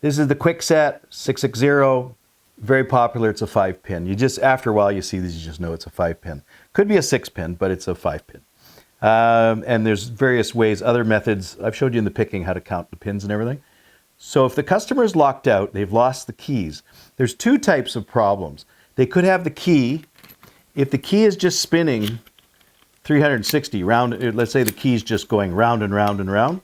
This is the Kwikset 660. Very popular. It's a 5-pin. You just, after a while, you see these, you just know it's a 5-pin. Could be a 6-pin, but it's a 5-pin. And there's various ways, other methods. I've showed you in the picking how to count the pins and everything. So if the customer is locked out, they've lost the keys. There's two types of problems. They could have the key. If the key is just spinning 360 round, let's say the key is just going round and round and round,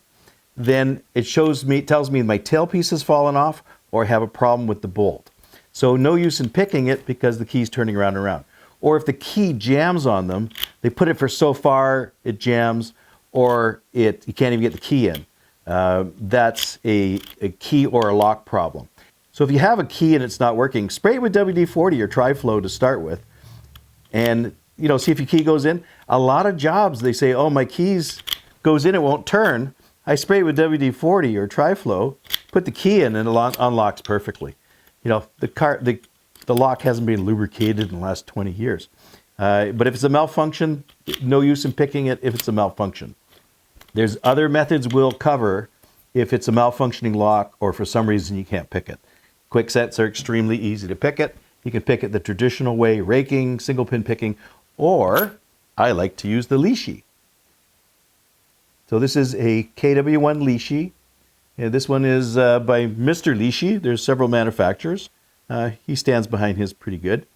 then it tells me my tailpiece has fallen off or I have a problem with the bolt. So no use in picking it because the key's turning around and around. Or if the key jams on them, they put it for so far, it jams, or you can't even get the key in. That's a key or a lock problem. So if you have a key and it's not working, spray it with WD-40 or Tri-Flow to start with, and see if your key goes in. A lot of jobs, they say, oh, my keys goes in, it won't turn. I spray it with WD-40 or Tri-Flow, put the key in, and it unlocks perfectly. The lock hasn't been lubricated in the last 20 years. But if it's a malfunction, no use in picking it if it's a malfunction. There's other methods we'll cover if it's a malfunctioning lock or for some reason you can't pick it. Kwiksets are extremely easy to pick it. You can pick it the traditional way, raking, single pin picking, or I like to use the Lishi. So this is a KW1 Lishi. And this one is by Mr. Lishi. There's several manufacturers. He stands behind his pretty good.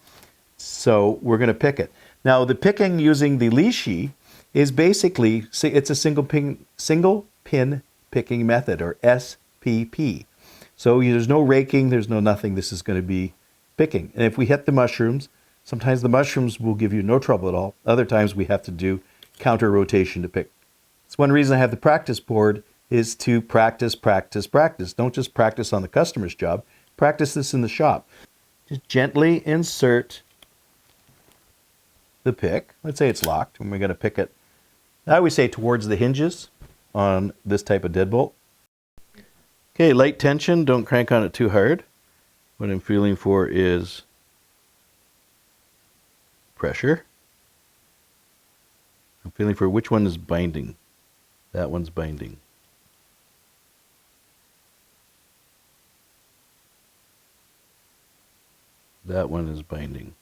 So we're going to pick it. Now the picking using the Lishi is basically, it's a single pin picking method, or SPP. So there's no raking, there's no nothing. This is going to be picking. And if we hit the mushrooms, sometimes the mushrooms will give you no trouble at all. Other times we have to do counter rotation to pick. It's one reason I have the practice board, is to practice, practice, practice. Don't just practice on the customer's job. Practice this in the shop. Just gently insert the pick. Let's say it's locked, and we're going to pick it, I always say towards the hinges on this type of deadbolt. Okay, light tension. Don't crank on it too hard. What I'm feeling for is pressure. I'm feeling for which one is binding. That one's binding. That one is binding.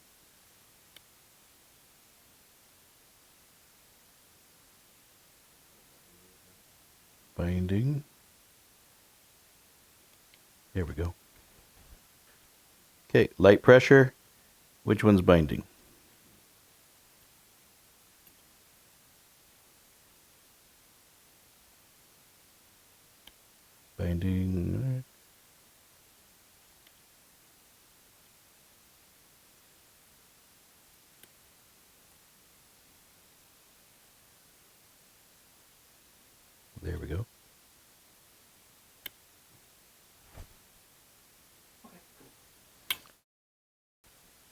Binding. There we go. Okay, light pressure. Which one's binding? Binding. There we go.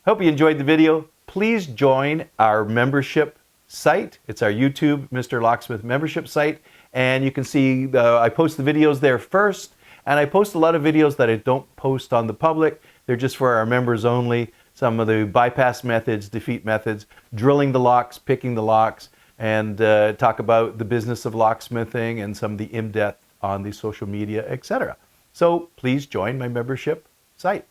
Hope you enjoyed the video. Please join our membership site. It's our YouTube Mr. Locksmith membership site. And you can see I post the videos there first. And I post a lot of videos that I don't post on the public. They're just for our members only. Some of the bypass methods, defeat methods, drilling the locks, picking the locks, and talk about the business of locksmithing and some of the in-depth on the social media, etc. So please join my membership site.